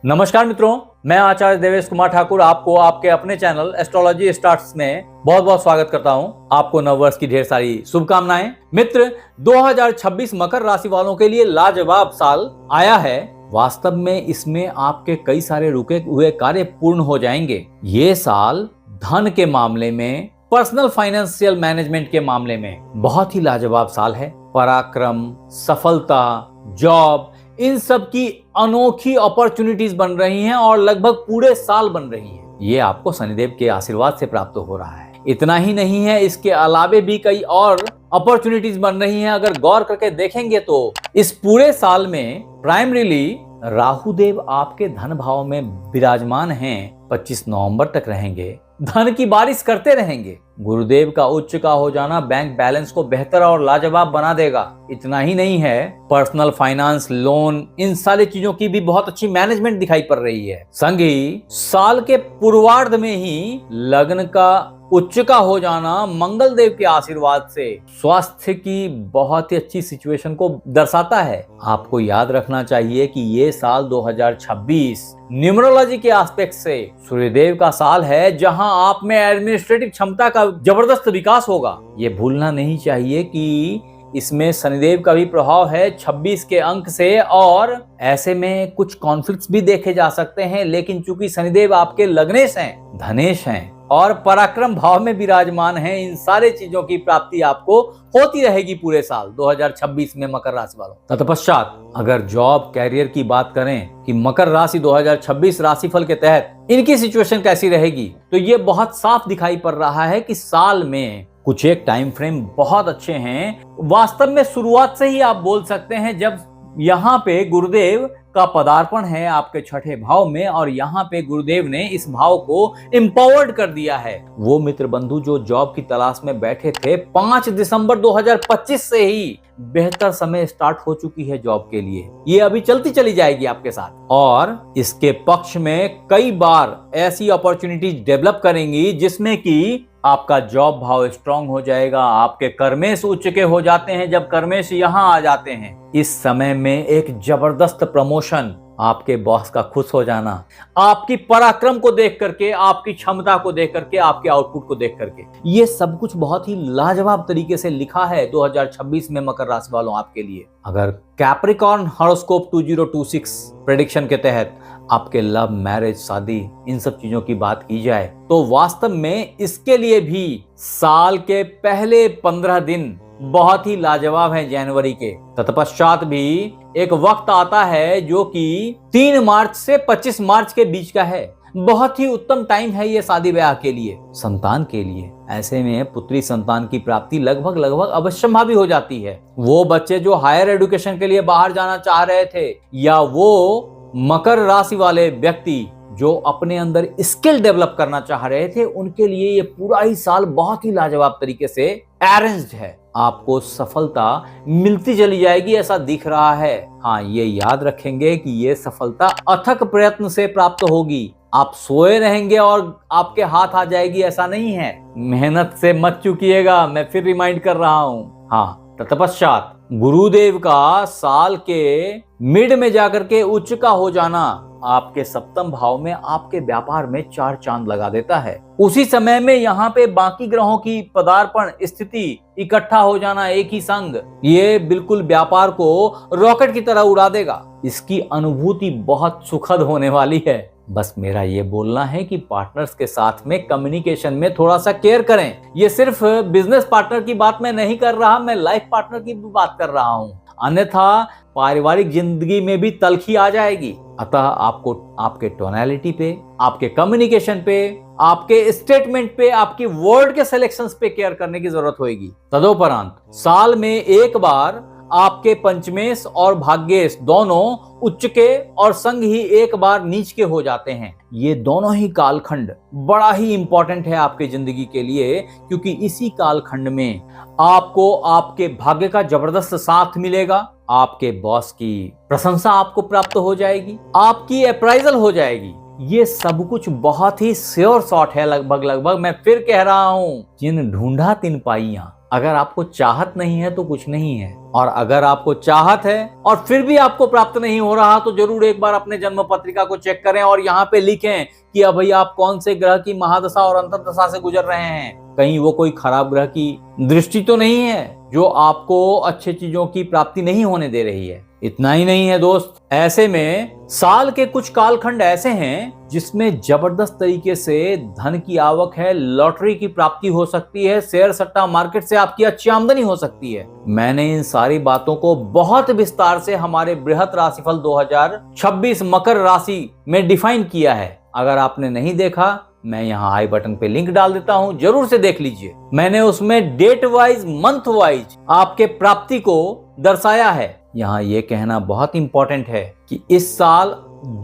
नमस्कार मित्रों, मैं आचार्य देवेश कुमार ठाकुर आपको आपके अपने चैनल एस्ट्रोलॉजी स्टार्ट्स में बहुत बहुत स्वागत करता हूं। आपको नववर्ष की ढेर सारी शुभकामनाएं। मित्र, 2026 मकर राशि वालों के लिए लाजवाब साल आया है। वास्तव में इसमें आपके कई सारे रुके हुए कार्य पूर्ण हो जाएंगे। ये साल धन के मामले में, पर्सनल फाइनेंशियल मैनेजमेंट के मामले में बहुत ही लाजवाब साल है। पराक्रम, सफलता, जॉब, इन सब की अनोखी अपॉर्चुनिटीज बन रही हैं और लगभग पूरे साल बन रही हैं। ये आपको शनिदेव के आशीर्वाद से प्राप्त हो रहा है। इतना ही नहीं है, इसके अलावे भी कई और अपॉर्चुनिटीज बन रही हैं। अगर गौर करके देखेंगे तो इस पूरे साल में प्राइमरीली राहु देव आपके धन भाव में विराजमान हैं। 25 नवंबर तक रहेंगे, धन की बारिश करते रहेंगे। गुरुदेव का उच्च का हो जाना बैंक बैलेंस को बेहतर और लाजवाब बना देगा। इतना ही नहीं है, पर्सनल फाइनेंस, लोन, इन सारी चीजों की भी बहुत अच्छी मैनेजमेंट दिखाई पड़ रही है। संग ही साल के पूर्वार्ध में ही लग्न का उच्च का हो जाना मंगल देव के आशीर्वाद से स्वास्थ्य की बहुत ही अच्छी सिचुएशन को दर्शाता है। आपको याद रखना चाहिए कि ये साल 2026 न्यूमरोलॉजी के एस्पेक्ट से सूर्यदेव का साल है, जहां आप में एडमिनिस्ट्रेटिव क्षमता का जबरदस्त विकास होगा। ये भूलना नहीं चाहिए कि इसमें शनिदेव का भी प्रभाव है 26 के अंक से, और ऐसे में कुछ कॉन्फ्लिक्ट्स भी देखे जा सकते हैं। लेकिन चूंकि शनिदेव आपके लग्नेश हैं, धनेश हैं और पराक्रम भाव में विराजमान हैं, इन सारे चीजों की प्राप्ति आपको होती रहेगी पूरे साल 2026 में मकर राशि वालों। तत्पश्चात अगर जॉब कैरियर की बात करें कि मकर राशि 2026 राशिफल के तहत इनकी सिचुएशन कैसी रहेगी, तो ये बहुत साफ दिखाई पड़ रहा है कि साल में कुछ एक टाइम फ्रेम बहुत अच्छे हैं। वास्तव में शुरुआत से ही आप बोल सकते हैं, जब यहाँ पे गुरुदेव का पदार्पण है आपके छठे भाव में और यहाँ पे गुरुदेव ने इस भाव को एम्पावर्ड कर दिया है। वो मित्र बंधु जो जॉब की तलाश में बैठे थे, 5 दिसंबर 2025 से ही बेहतर समय स्टार्ट हो चुकी है जॉब के लिए। ये अभी चलती चली जाएगी आपके साथ, और इसके पक्ष में कई बार ऐसी अपॉर्चुनिटीज डेवलप करेंगी जिसमें कि आपका जॉब भाव स्ट्रांग हो जाएगा। आपके कर्मेश उच्च के हो जाते हैं जब कर्मेश यहां आ जाते हैं। इस समय में एक जबरदस्त प्रमोशन, आपके बॉस का खुश हो जाना, आपकी पराक्रम को देख करके, आपकी क्षमता को देख करके, आपके आउटपुट को देख करके, ये सब कुछ बहुत ही लाजवाब तरीके से लिखा है 2026 में मकर राशि वालों आपके लिए। अगर कैप्रिकॉर्न हॉरोस्कोप 2026 प्रेडिक्शन के तहत आपके लव, मैरिज, शादी, इन सब चीजों की बात की जाए तो वास्तव में इसके लिए भी साल के पहले 15 दिन बहुत ही लाजवाब है जनवरी के। तत्पश्चात भी एक वक्त आता है जो कि 3 मार्च से 25 मार्च के बीच का है। बहुत ही उत्तम टाइम है ये शादी ब्याह के लिए, संतान के लिए। ऐसे में पुत्री संतान की प्राप्ति लगभग अवश्यंभावी हो जाती है। वो बच्चे जो हायर एजुकेशन के लिए बाहर जाना चाह रहे थे, या वो मकर राशि वाले व्यक्ति जो अपने अंदर स्किल डेवलप करना चाह रहे थे, उनके लिए ये पूरा ही साल बहुत ही लाजवाब तरीके से अरेंज्ड है। आपको सफलता मिलती चली जाएगी ऐसा दिख रहा है। हाँ, ये याद रखेंगे कि ये सफलता अथक प्रयत्न से प्राप्त होगी। आप सोए रहेंगे और आपके हाथ आ जाएगी ऐसा नहीं है। मेहनत से मत चूकिएगा, मैं फिर रिमाइंड कर रहा हूँ। हाँ, तत्पश्चात गुरुदेव का साल के मिड में जाकर के उच्च का हो जाना आपके सप्तम भाव में आपके व्यापार में 4 चांद लगा देता है। उसी समय में यहाँ पे बाकी ग्रहों की पदार्पण स्थिति इकट्ठा हो जाना एक ही संग, ये बिल्कुल व्यापार को रॉकेट की तरह उड़ा देगा। इसकी अनुभूति बहुत सुखद होने वाली है। बस मेरा ये बोलना है कि पार्टनर्स के साथ में कम्युनिकेशन में थोड़ा सा केयर करें। ये सिर्फ बिजनेस पार्टनर की बात मैं नहीं कर रहा, मैं लाइफ पार्टनर की भी बात कर रहा हूँ। अन्यथा पारिवारिक जिंदगी में भी तलखी आ जाएगी। अतः आपको आपके टोनैलिटी पे, आपके कम्युनिकेशन पे, आपके स्टेटमेंट पे, आपकी वर्ड के सिलेक्शंस पे केयर करने की जरूरत होगी। तदोपरांत साल में एक बार आपके पंचमेश और भाग्येश दोनों उच्च के और संग ही एक बार नीच के हो जाते हैं। ये दोनों ही कालखंड बड़ा ही इंपॉर्टेंट है आपके जिंदगी के लिए, क्योंकि इसी कालखंड में आपको आपके भाग्य का जबरदस्त साथ मिलेगा। आपके बॉस की प्रशंसा आपको प्राप्त हो जाएगी, आपकी अप्राइजल हो जाएगी। ये सब कुछ बहुत ही श्योर शॉट है। लगभग मैं फिर कह रहा हूं, जिन ढूंढा तिन पाइयां। अगर आपको चाहत नहीं है तो कुछ नहीं है, और अगर आपको चाहत है और फिर भी आपको प्राप्त नहीं हो रहा तो जरूर एक बार अपने जन्म पत्रिका को चेक करें और यहाँ पे लिखें कि अभी आप कौन से ग्रह की महादशा और अंतर्दशा से गुजर रहे हैं। कहीं वो कोई खराब ग्रह की दृष्टि तो नहीं है जो आपको अच्छी चीजों की प्राप्ति नहीं होने दे रही है। इतना ही नहीं है दोस्त, ऐसे में साल के कुछ कालखंड ऐसे हैं जिसमें जबरदस्त तरीके से धन की आवक है, लॉटरी की प्राप्ति हो सकती है, शेयर सट्टा मार्केट से आपकी अच्छी आमदनी हो सकती है। मैंने इन सारी बातों को बहुत विस्तार से हमारे बृहत राशिफल 2026 मकर राशि में डिफाइन किया है। अगर आपने नहीं देखा, मैं यहाँ आई बटन पे लिंक डाल देता हूँ, जरूर से देख लीजिए। मैंने उसमें डेट वाइज, मंथ वाइज आपके प्राप्ति को दर्शाया है। यहाँ ये कहना बहुत इंपॉर्टेंट है कि इस साल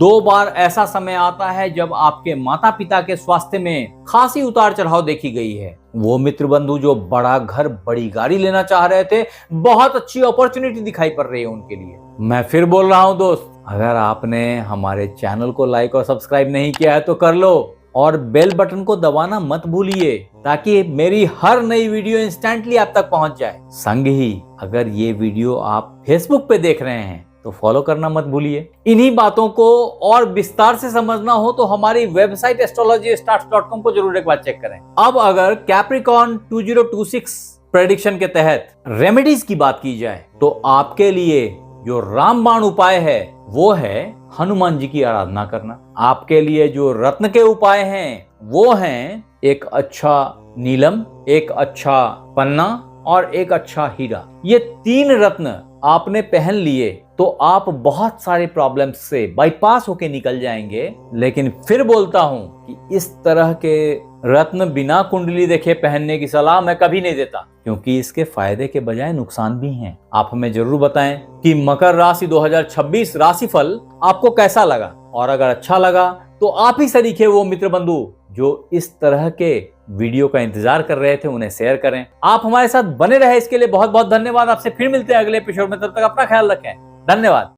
2 बार ऐसा समय आता है जब आपके माता पिता के स्वास्थ्य में खासी उतार चढ़ाव देखी गई है। वो मित्र बंधु जो बड़ा घर, बड़ी गाड़ी लेना चाह रहे थे, बहुत अच्छी अपॉर्चुनिटी दिखाई पड़ रही है उनके लिए। मैं फिर बोल रहा हूँ दोस्त, अगर आपने हमारे चैनल को लाइक और सब्सक्राइब नहीं किया है तो कर लो, और बेल बटन को दबाना मत भूलिए ताकि मेरी हर नई वीडियो इंस्टेंटली आप तक पहुंच जाए। संग ही अगर ये वीडियो आप फेसबुक पे देख रहे हैं तो फॉलो करना मत भूलिए। इन्हीं बातों को और विस्तार से समझना हो तो हमारी वेबसाइट astrologystarts.com को जरूर एक बार चेक करें। अब अगर कैप्रिकॉर्न 2026 प्रेडिक्शन के तहत रेमेडीज की बात की जाए तो आपके लिए जो रामबाण उपाय है वो है हनुमान जी की आराधना करना। आपके लिए जो रत्न के उपाय हैं वो हैं एक अच्छा नीलम, एक अच्छा पन्ना और एक अच्छा हीरा। ये 3 रत्न आपने पहन लिए तो आप बहुत सारे प्रॉब्लम्स से बाईपास होके निकल जाएंगे। लेकिन फिर बोलता हूं कि इस तरह के रत्न बिना कुंडली देखे पहनने की सलाह मैं कभी नहीं देता, क्योंकि इसके फायदे के बजाय नुकसान भी हैं। आप हमें जरूर बताएं कि मकर राशि 2026 राशिफल आपको कैसा लगा, और अगर अच्छा लगा तो आप ही सरीखे वो मित्र बंधु जो इस तरह के वीडियो का इंतजार कर रहे थे उन्हें शेयर करें। आप हमारे साथ बने रहे इसके लिए बहुत बहुत धन्यवाद। आपसे फिर मिलते हैं अगले एपिसोड में, तब तक अपना ख्याल रखें। धन्यवाद।